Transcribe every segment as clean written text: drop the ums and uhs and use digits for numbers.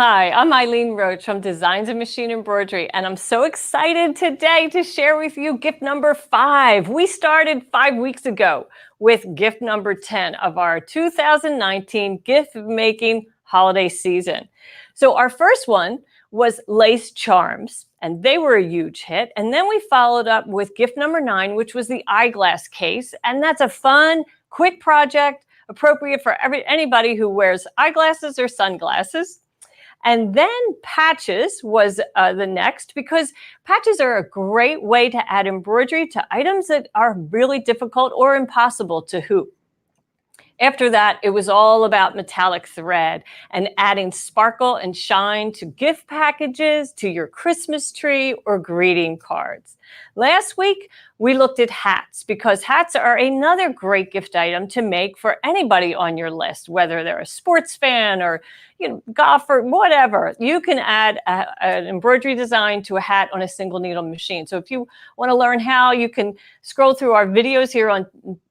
Hi, I'm Eileen Roach from Designs and Machine Embroidery, and I'm so excited today to share with you gift number 5. We started 5 weeks ago with gift number 10 of our 2019 gift making holiday season. So our first one was lace charms, and they were a huge hit. And then we followed up with gift number 9, which was the eyeglass case, and that's a fun, quick project appropriate for anybody who wears eyeglasses or sunglasses. And then patches was the next, because patches are a great way to add embroidery to items that are really difficult or impossible to hoop. After that, it was all about metallic thread and adding sparkle and shine to gift packages, to your Christmas tree, or greeting cards. Last week, we looked at hats, because hats are another great gift item to make for anybody on your list, whether they're a sports fan or golfer, whatever. You can add an embroidery design to a hat on a single needle machine. So if you want to learn how, you can scroll through our videos here on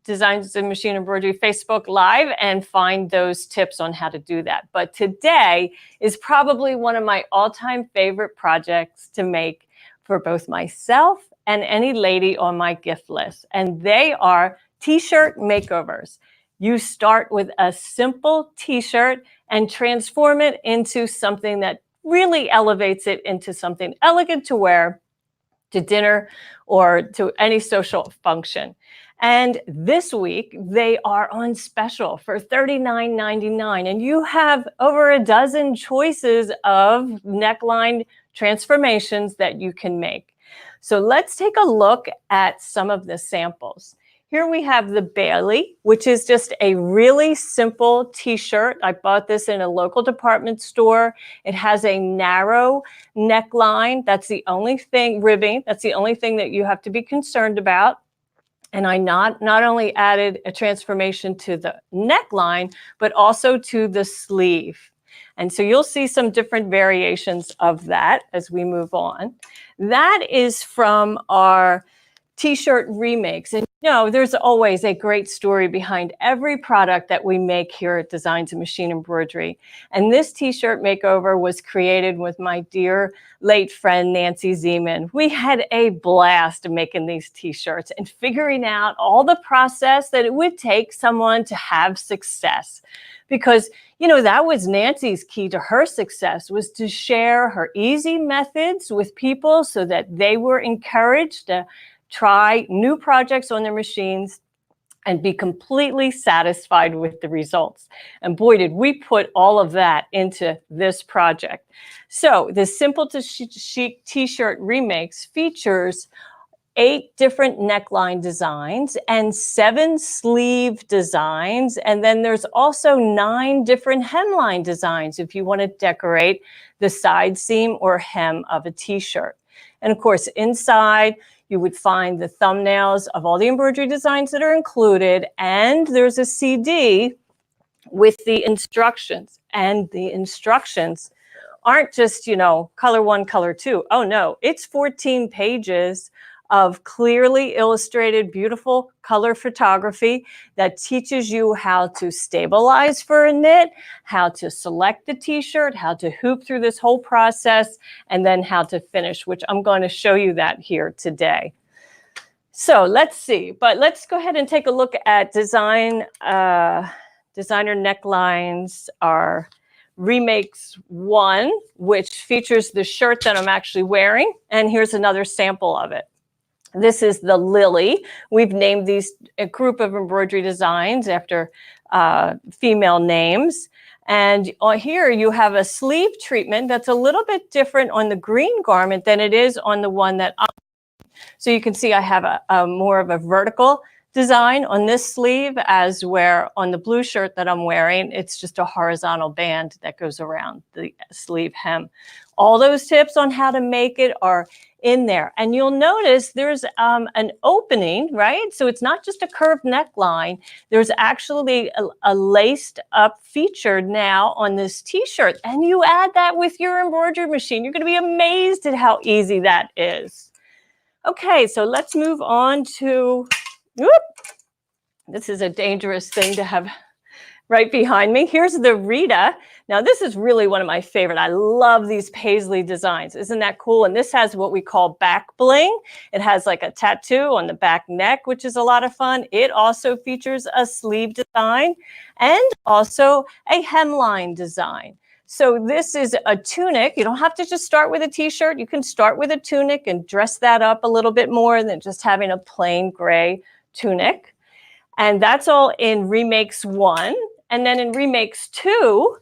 Designs and Machine Embroidery Facebook Live and find those tips on how to do that. But today is probably one of my all-time favorite projects to make for both myself and any lady on my gift list. And they are t-shirt makeovers. You start with a simple t-shirt and transform it into something that really elevates it into something elegant to wear to dinner or to any social function. And this week, they are on special for $39.99. And you have over a dozen choices of neckline transformations that you can make. So let's take a look at some of the samples. Here we have the Bailey, which is just a really simple t-shirt. I bought this in a local department store. It has a narrow neckline. That's the only thing, ribbing. That's the only thing that you have to be concerned about. And I not only added a transformation to the neckline, but also to the sleeve. And so you'll see some different variations of that as we move on. That is from our t-shirt remakes. And there's always a great story behind every product that we make here at Designs and Machine Embroidery. And this t-shirt makeover was created with my dear late friend, Nancy Zeman. We had a blast making these t-shirts and figuring out all the process that it would take someone to have success. Because, that was Nancy's key to her success, was to share her easy methods with people so that they were encouraged to try new projects on their machines and be completely satisfied with the results. And boy, did we put all of that into this project. So the Simple to Chic t-shirt remakes features 8 different neckline designs and 7 sleeve designs. And then there's also 9 different hemline designs if you want to decorate the side seam or hem of a t-shirt. And of course, inside, you would find the thumbnails of all the embroidery designs that are included. And there's a CD with the instructions. And the instructions aren't just, color 1, color 2. Oh no, it's 14 pages of clearly illustrated, beautiful color photography that teaches you how to stabilize for a knit, how to select the t-shirt, how to hoop through this whole process, and then how to finish, which I'm going to show you that here today. So let's see, but let's go ahead and take a look at designer necklines, our remakes 1, which features the shirt that I'm actually wearing. And here's another sample of it. This is the Lily. We've named these a group of embroidery designs after female names. And here you have a sleeve treatment that's a little bit different on the green garment than it is on the one that so you can see I have a more of a vertical design on this sleeve, as where on the blue shirt that I'm wearing, it's just a horizontal band that goes around the sleeve hem. All those tips on how to make it are in there. And you'll notice there's an opening, right? So it's not just a curved neckline. There's actually a laced up feature now on this t-shirt. And you add that with your embroidery machine. You're going to be amazed at how easy that is. Okay, so let's move on to, this is a dangerous thing to have right behind me. Here's the Rita. Now, this is really one of my favorite. I love these paisley designs. Isn't that cool? And this has what we call back bling. It has like a tattoo on the back neck, which is a lot of fun. It also features a sleeve design and also a hemline design. So this is a tunic. You don't have to just start with a t-shirt. You can start with a tunic and dress that up a little bit more than just having a plain gray tunic. And that's all in Remakes 1. And then in Remakes 2,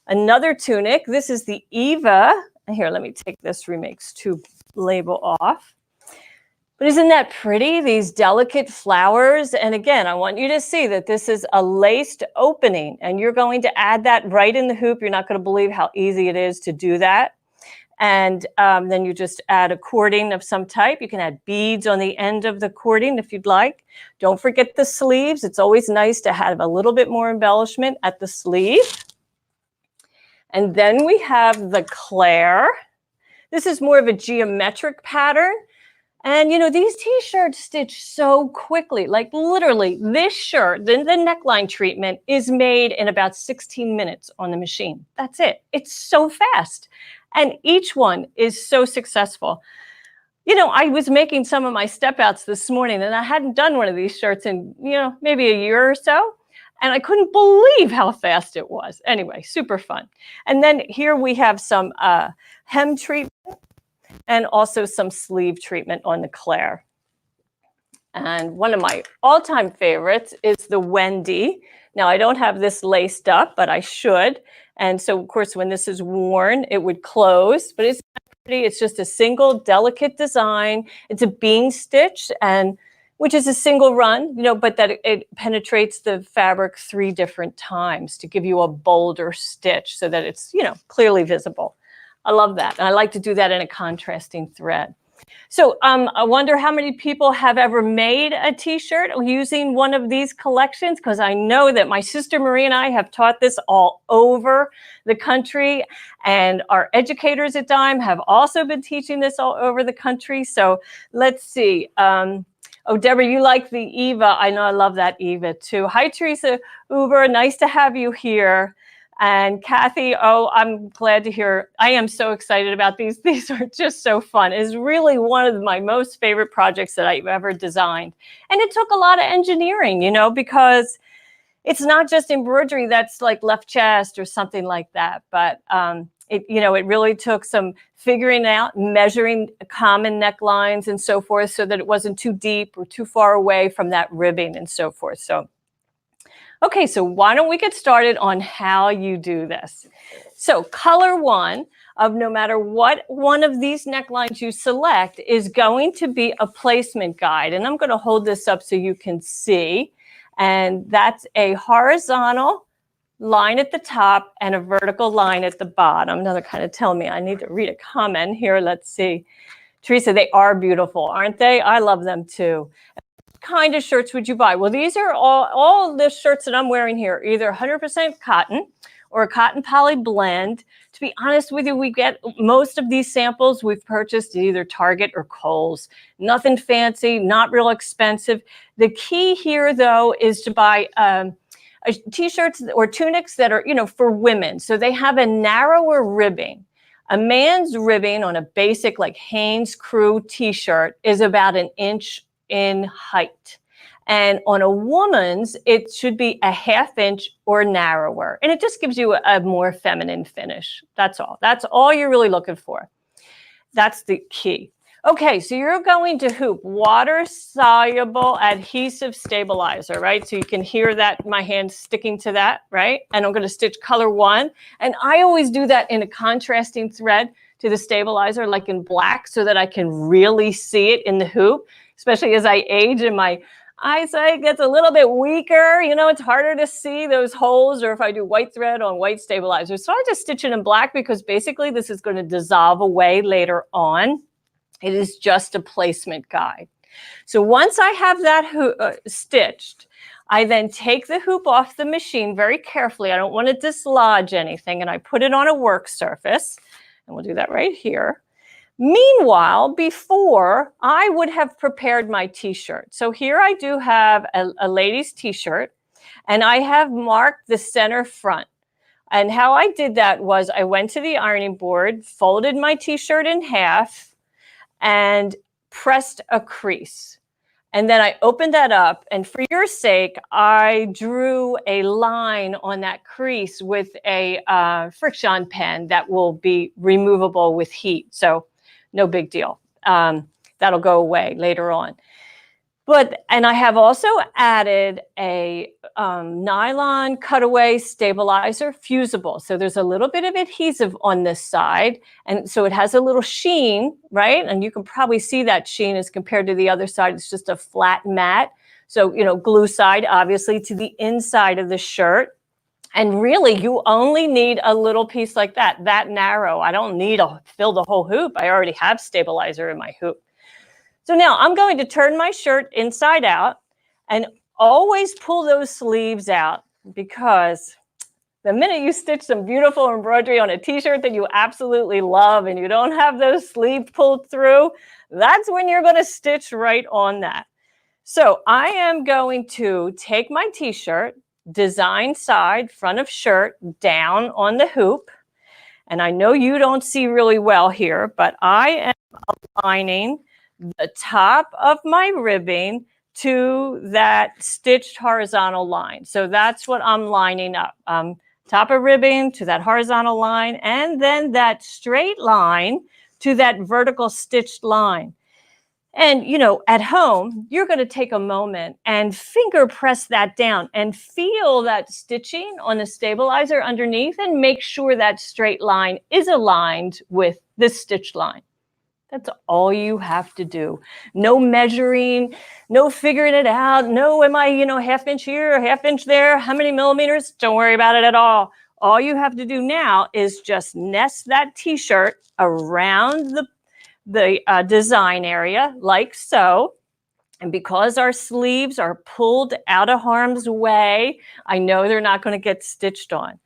another tunic. This is the Eva. Here, let me take this Remakes 2 label off. But isn't that pretty? These delicate flowers. And again, I want you to see that this is a laced opening, and you're going to add that right in the hoop. You're not going to believe how easy it is to do that. And then you just add a cording of some type. You can add beads on the end of the cording if you'd like. Don't forget the sleeves. It's always nice to have a little bit more embellishment at the sleeve. And then we have the Claire. This is more of a geometric pattern. And, you know, these t-shirts stitch so quickly, like literally this shirt, the neckline treatment is made in about 16 minutes on the machine. That's it. It's so fast. And each one is so successful. You know, I was making some of my step outs this morning and I hadn't done one of these shirts in, you know, maybe a year or so. And I couldn't believe how fast it was. Anyway, super fun. And then here we have some hem treatment and also some sleeve treatment on the Claire. And one of my all-time favorites is the Wendy. Now, I don't have this laced up, but I should. And so, of course, when this is worn, it would close. But it's pretty. It's just a single delicate design. It's a bean stitch, and which is a single run, you know, but that it penetrates the fabric 3 different times to give you a bolder stitch so that it's, you know, clearly visible. I love that. And I like to do that in a contrasting thread. So I wonder how many people have ever made a t-shirt using one of these collections, because I know that my sister Marie and I have taught this all over the country, and our educators at Dime have also been teaching this all over the country. So let's see. Oh, Deborah, you like the Eva. I know I love that Eva too. Hi, Teresa Uber. Nice to have you here. And Kathy, oh, I'm glad to hear. I am so excited about these. These are just so fun. It's really one of my most favorite projects that I've ever designed. And it took a lot of engineering, you know, because it's not just embroidery that's like left chest or something like that. But, you know, it really took some figuring out, measuring common necklines and so forth so that it wasn't too deep or too far away from that ribbing and so forth. So. Okay, so why don't we get started on how you do this? So color 1 of no matter what one of these necklines you select is going to be a placement guide. And I'm going to hold this up so you can see. And that's a horizontal line at the top and a vertical line at the bottom. Another kind of tell me I need to read a comment here. Let's see. Teresa, they are beautiful, aren't they? I love them too. Kind of shirts would you buy? Well, these are all the shirts that I'm wearing here, either 100% cotton or a cotton poly blend. To be honest with you, we get most of these samples we've purchased at either Target or Kohl's. Nothing fancy, not real expensive. The key here, though, is to buy t-shirts or tunics that are, you know, for women. So they have a narrower ribbing. A man's ribbing on a basic like Hanes Crew t-shirt is about 1 inch in height. And on a woman's, it should be a 1/2 inch or narrower. And it just gives you a more feminine finish. That's all. That's all you're really looking for. That's the key. Okay, so you're going to hoop water-soluble adhesive stabilizer, right? So you can hear that, my hand sticking to that, right? And I'm going to stitch color 1. And I always do that in a contrasting thread to the stabilizer, like in black, so that I can really see it in the hoop. Especially as I age and my eyesight gets a little bit weaker, you know, it's harder to see those holes, or if I do white thread on white stabilizer. So I just stitch it in black because basically this is going to dissolve away later on. It is just a placement guide. So once I have that stitched, I then take the hoop off the machine very carefully. I don't want to dislodge anything, and I put it on a work surface, and we'll do that right here. Meanwhile, before, I would have prepared my t-shirt. So here I do have a lady's t-shirt, And I have marked the center front. And how I did that was I went to the ironing board, folded my t-shirt in half, and pressed a crease. And then I opened that up, and for your sake, I drew a line on that crease with a Frixion pen that will be removable with heat. So no big deal. That'll go away later on. And I have also added a nylon cutaway stabilizer, fusible. So there's a little bit of adhesive on this side. And so it has a little sheen, right? And you can probably see that sheen as compared to the other side. It's just a flat mat. So, glue side, obviously, to the inside of the shirt. And really, you only need a little piece like that narrow. I don't need to fill the whole hoop. I already have stabilizer in my hoop. So now I'm going to turn my shirt inside out and always pull those sleeves out, because the minute you stitch some beautiful embroidery on a t-shirt that you absolutely love and you don't have those sleeves pulled through, that's when you're going to stitch right on that. So I am going to take my t-shirt, design side, front of shirt, down on the hoop. And I know you don't see really well here, but I am aligning the top of my ribbing to that stitched horizontal line. So that's what I'm lining up. Top of ribbing to that horizontal line, and then that straight line to that vertical stitched line. And, at home, you're going to take a moment and finger press that down and feel that stitching on the stabilizer underneath and make sure that straight line is aligned with this stitched line. That's all you have to do. No measuring, no figuring it out. No, am I, half inch here, half inch there, how many millimeters? Don't worry about it at all. All you have to do now is just nest that t-shirt around the design area like so. And because our sleeves are pulled out of harm's way, I know they're not going to get stitched on.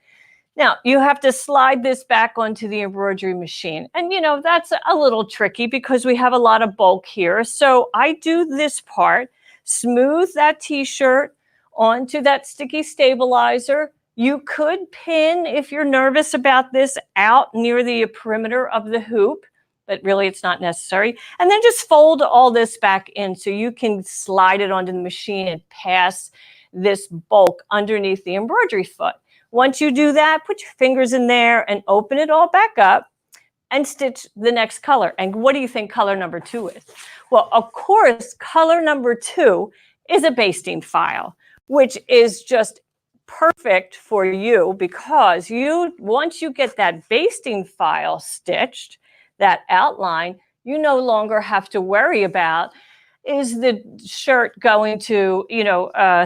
Now, you have to slide this back onto the embroidery machine. And, that's a little tricky because we have a lot of bulk here. So I do this part, smooth that t-shirt onto that sticky stabilizer. You could pin, if you're nervous about this, out near the perimeter of the hoop, but really it's not necessary. And then just fold all this back in so you can slide it onto the machine and pass this bulk underneath the embroidery foot. Once you do that, put your fingers in there and open it all back up and stitch the next color. And what do you think color number 2 is? Well, of course, color number 2 is a basting file, which is just perfect for you because once you get that basting file stitched, that outline, you no longer have to worry about, is the shirt going to,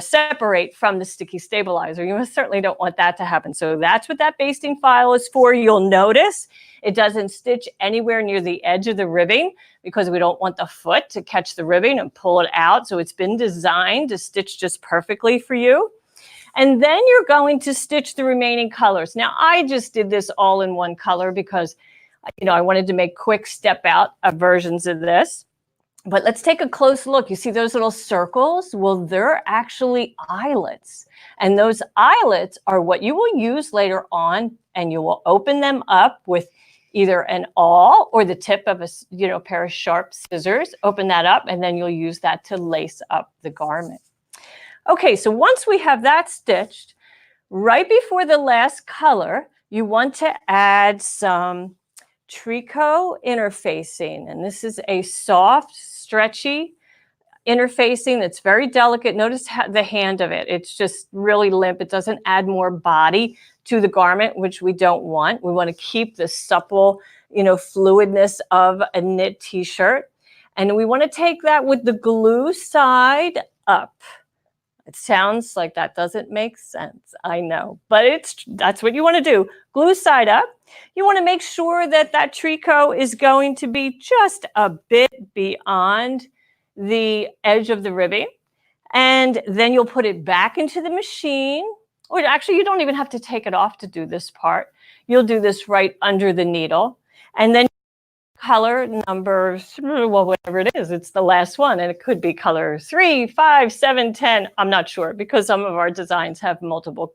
separate from the sticky stabilizer? You certainly don't want that to happen. So that's what that basting file is for. You'll notice it doesn't stitch anywhere near the edge of the ribbing because we don't want the foot to catch the ribbing and pull it out. So it's been designed to stitch just perfectly for you. And then you're going to stitch the remaining colors. Now, I just did this all in one color because, I wanted to make quick step out versions of this. But let's take a close look. You see those little circles? Well, they're actually eyelets. And those eyelets are what you will use later on, and you will open them up with either an awl or the tip of a pair of sharp scissors. Open that up, and then you'll use that to lace up the garment. Okay, so once we have that stitched, right before the last color, you want to add some tricot interfacing. And this is a soft, stretchy interfacing that's very delicate. Notice the hand of it. It's just really limp. It doesn't add more body to the garment, which we don't want. We want to keep the supple, fluidness of a knit t-shirt. And we want to take that with the glue side up. It sounds like that doesn't make sense, I know, but that's what you want to do. Glue side up. You want to make sure that that tricot is going to be just a bit beyond the edge of the ribbing. And then you'll put it back into the machine. Or actually, you don't even have to take it off to do this part. You'll do this right under the needle. And then color number, well, whatever it is, it's the last one. And it could be color 3, 5, 7, 10. I'm not sure because some of our designs have multiple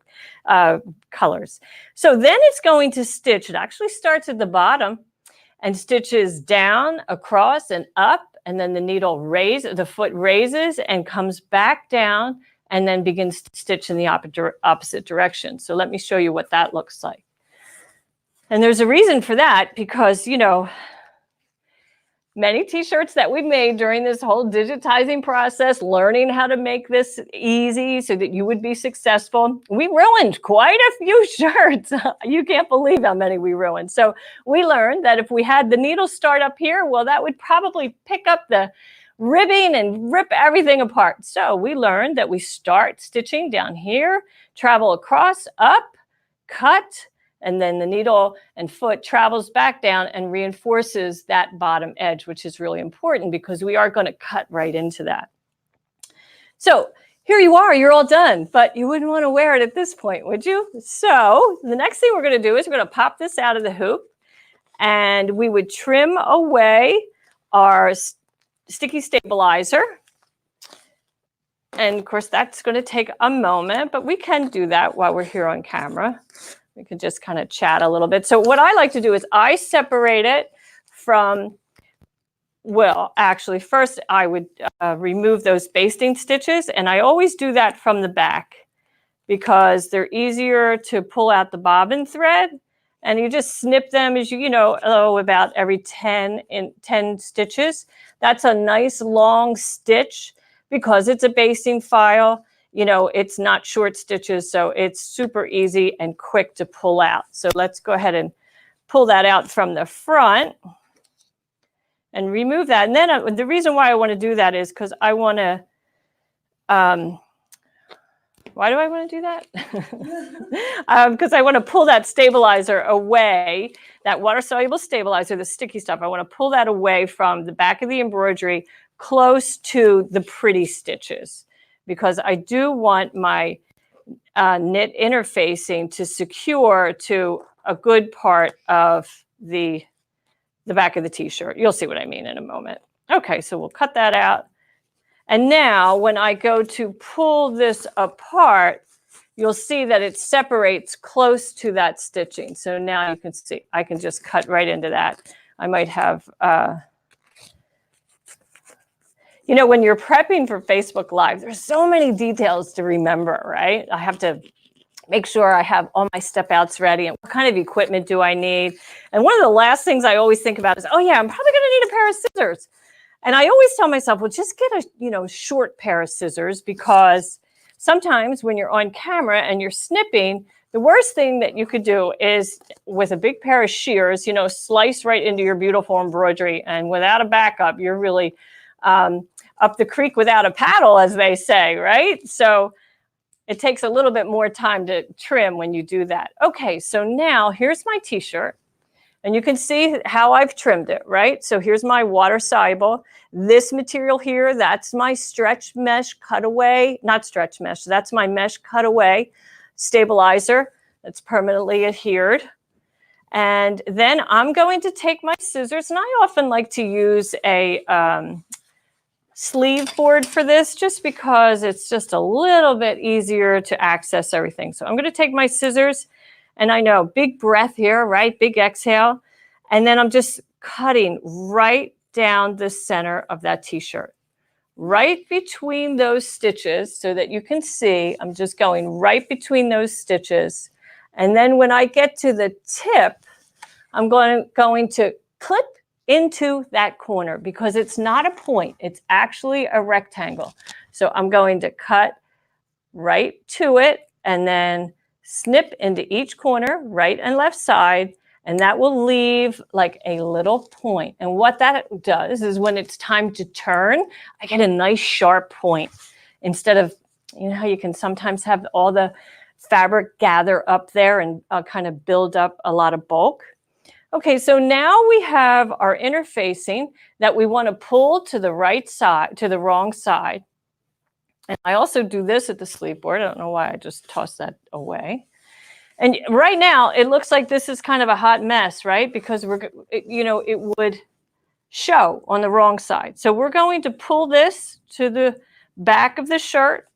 colors. So then it's going to stitch. It actually starts at the bottom and stitches down, across, and up. And then the foot raises and comes back down and then begins to stitch in the opposite direction. So let me show you what that looks like. And there's a reason for that because, you know, many t-shirts that we've made during this whole digitizing process, learning how to make this easy so that you would be successful, we ruined quite a few shirts. You can't believe how many we ruined. So we learned that if we had the needle start up here, well, that would probably pick up the ribbing and rip everything apart. So we learned that we start stitching down here, travel across, up, cut, and then the needle and foot travels back down and reinforces that bottom edge, which is really important because we are going to cut right into that. So here you are, you're all done, but you wouldn't want to wear it at this point, would you? So the next thing we're going to do is we're going to pop this out of the hoop and we would trim away our sticky stabilizer. And of course, that's going to take a moment, but we can do that while we're here on camera. We could just kind of chat a little bit. So what I like to do is I separate it from, well, actually, first I would remove those basting stitches. And I always do that from the back because they're easier to pull out the bobbin thread. And you just snip them as you know, about every 10 stitches. That's a nice long stitch because it's a basting file. You know, it's not short stitches, so it's super easy and quick to pull out. So let's go ahead and pull that out from the front and remove that. And then the reason why I want to do that is because I want to, why do I want to do that? Because I want to pull that stabilizer away, that water-soluble stabilizer, the sticky stuff. I want to pull that away from the back of the embroidery close to the pretty stitches, because I do want my knit interfacing to secure to a good part of the back of the t-shirt. You'll see what I mean in a moment. Okay, so we'll cut that out. And now when I go to pull this apart, you'll see that it separates close to that stitching. So now you can see, I can just cut right into that. I might have... You know, when you're prepping for Facebook Live, there's so many details to remember, right? I have to make sure I have all my step outs ready and what kind of equipment do I need. And one of the last things I always think about is, oh yeah, I'm probably going to need a pair of scissors. And I always tell myself, well, just get a, short pair of scissors, because sometimes when you're on camera and you're snipping, the worst thing that you could do is with a big pair of shears, slice right into your beautiful embroidery. And without a backup, you're really up the creek without a paddle, as they say, right? So it takes a little bit more time to trim when you do that. Okay, so now here's my t-shirt. And you can see how I've trimmed it, right? So here's my water soluble. This material here, that's my stretch mesh cutaway, not stretch mesh, that's my mesh cutaway stabilizer that's permanently adhered. And then I'm going to take my scissors, and I often like to use a sleeve board for this, just because it's just a little bit easier to access everything. So I'm going to take my scissors, and I know, big breath here, right? Big exhale. And then I'm just cutting right down the center of that t-shirt, right between those stitches, so that you can see I'm just going right between those stitches. And then when I get to the tip, I'm going to clip into that corner, because it's not a point, it's actually a rectangle. So I'm going to cut right to it and then snip into each corner, right and left side, and that will leave like a little point. And what that does is when it's time to turn, I get a nice sharp point, instead of, how you can sometimes have all the fabric gather up there and kind of build up a lot of bulk. Okay, so now we have our interfacing that we want to pull to the right side, to the wrong side. And I also do this at the sleeve board. I don't know why I just tossed that away. And right now it looks like this is kind of a hot mess, right? Because it would show on the wrong side. So we're going to pull this to the back of the shirt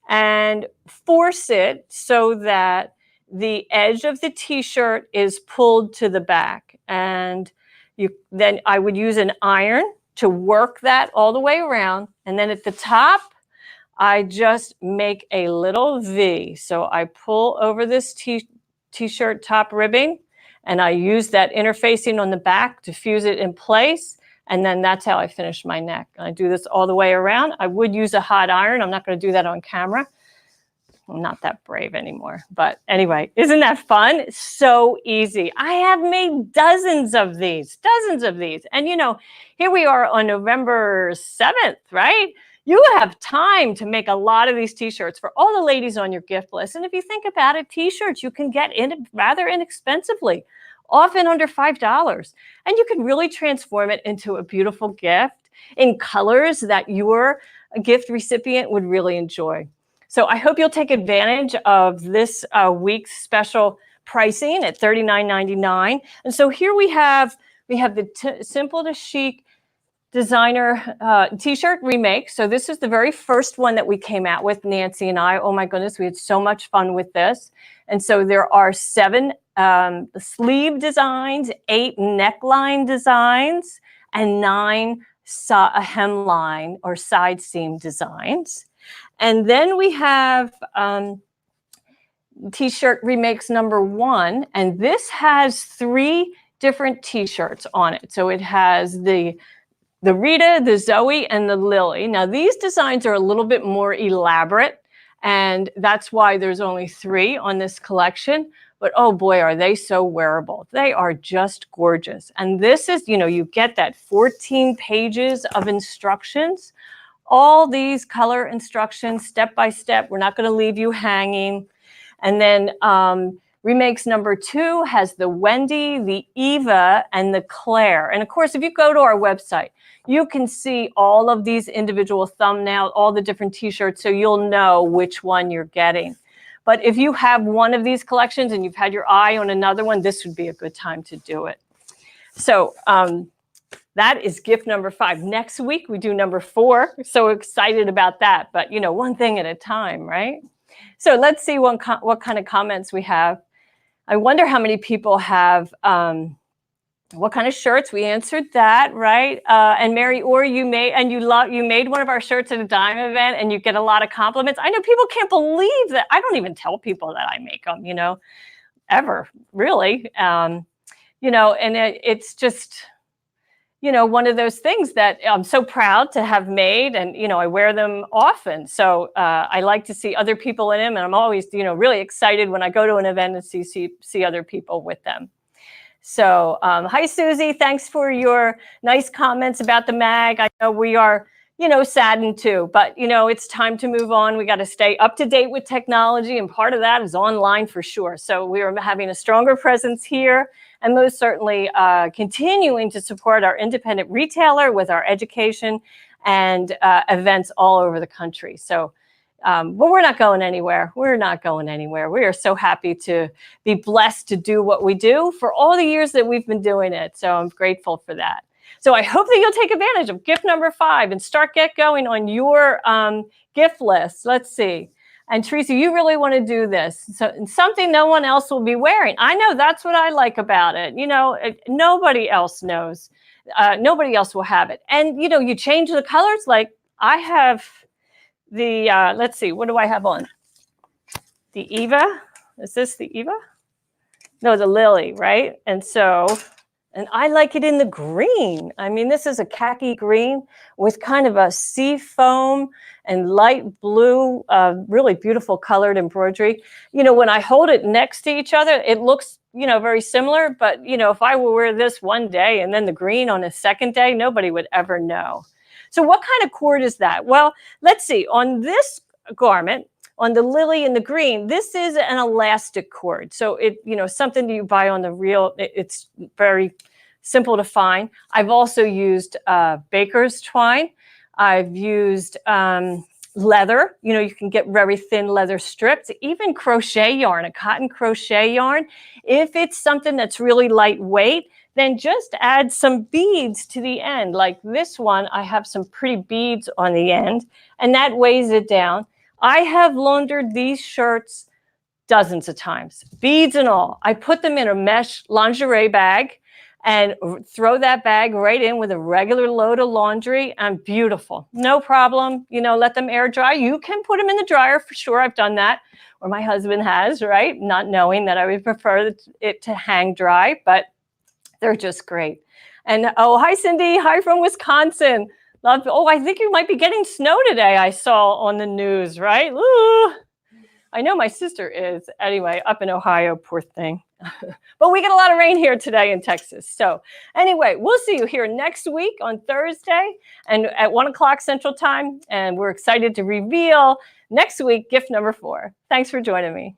and force it so that the edge of the t-shirt is pulled to the back. And then I would use an iron to work that all the way around. And then at the top, I just make a little V. So I pull over this t-shirt top ribbing, and I use that interfacing on the back to fuse it in place. And then that's how I finish my neck. I do this all the way around. I would use a hot iron. I'm not going to do that on camera. I'm not that brave anymore. But anyway, isn't that fun? So easy. I have made dozens of these. And here we are on November 7th, right? You have time to make a lot of these t-shirts for all the ladies on your gift list. And if you think about it, t-shirts you can get in rather inexpensively, often under $5. And you can really transform it into a beautiful gift in colors that your gift recipient would really enjoy. So I hope you'll take advantage of this week's special pricing at $39.99. And so here we have the Simple to Chic designer t-shirt remake. So this is the very first one that we came out with, Nancy and I. Oh my goodness, we had so much fun with this. And so there are 7 sleeve designs, 8 neckline designs, and 9 hemline or side seam designs. And then we have t-shirt remakes number 1, and this has 3 different t-shirts on it. So it has the Rita, the Zoe, and the Lily. Now these designs are a little bit more elaborate, and that's why there's only 3 on this collection. But oh boy, are they so wearable. They are just gorgeous. And this is, you get that 14 pages of instructions, all these color instructions, step by step. We're not going to leave you hanging. And then remakes number 2 has the Wendy, the Eva, and the Claire. And of course, if you go to our website, you can see all of these individual thumbnails, all the different t-shirts, so you'll know which one you're getting. But if you have one of these collections and you've had your eye on another one, this would be a good time to do it. So that is gift number 5. Next week, we do number 4. So excited about that. But, one thing at a time, right? So let's see what kind of comments we have. I wonder how many people have what kind of shirts. We answered that, right? And Mary Orr, you made one of our shirts at a Dime event, and you get a lot of compliments. I know people can't believe that. I don't even tell people that I make them, ever, really. And it's just, one of those things that I'm so proud to have made, and I wear them often. So I like to see other people in them, and I'm always really excited when I go to an event and see other people with them. So hi Susie, thanks for your nice comments about the mag. I know we are saddened too, but it's time to move on. We got to stay up to date with technology, and part of that is online for sure. So we are having a stronger presence here, and most certainly continuing to support our independent retailer with our education and events all over the country. So, but we're not going anywhere. We're not going anywhere. We are so happy to be blessed to do what we do for all the years that we've been doing it. So I'm grateful for that. So I hope that you'll take advantage of gift number 5 and get going on your gift list. Let's see. And Teresa, you really want to do this. So something no one else will be wearing. I know, that's what I like about it. Nobody else knows. Nobody else will have it. And, you change the colors. Like I have the, let's see, what do I have on? The Eva. Is this the Eva? No, the Lily, right? And I like it in the green. I mean, this is a khaki green with kind of a sea foam and light blue, really beautiful colored embroidery. When I hold it next to each other, it looks, very similar. But, if I were to wear this one day and then the green on a second day, nobody would ever know. So what kind of cord is that? Well, let's see. On this garment, on the Lily and the green, this is an elastic cord. So it, something that you buy on the reel, it's very simple to find. I've also used baker's twine. I've used leather. You can get very thin leather strips, even crochet yarn, a cotton crochet yarn. If it's something that's really lightweight, then just add some beads to the end. Like this one, I have some pretty beads on the end, and that weighs it down. I have laundered these shirts dozens of times, beads and all. I put them in a mesh lingerie bag and throw that bag right in with a regular load of laundry, and beautiful. No problem. Let them air dry. You can put them in the dryer for sure. I've done that, or my husband has, right? Not knowing that I would prefer it to hang dry, but they're just great. And oh, hi, Cindy. Hi from Wisconsin. I think you might be getting snow today. I saw on the news, right? Ooh. I know my sister is. Anyway, up in Ohio, poor thing. But we get a lot of rain here today in Texas. So anyway, we'll see you here next week on Thursday and at 1 o'clock Central Time. And we're excited to reveal next week gift number 4. Thanks for joining me.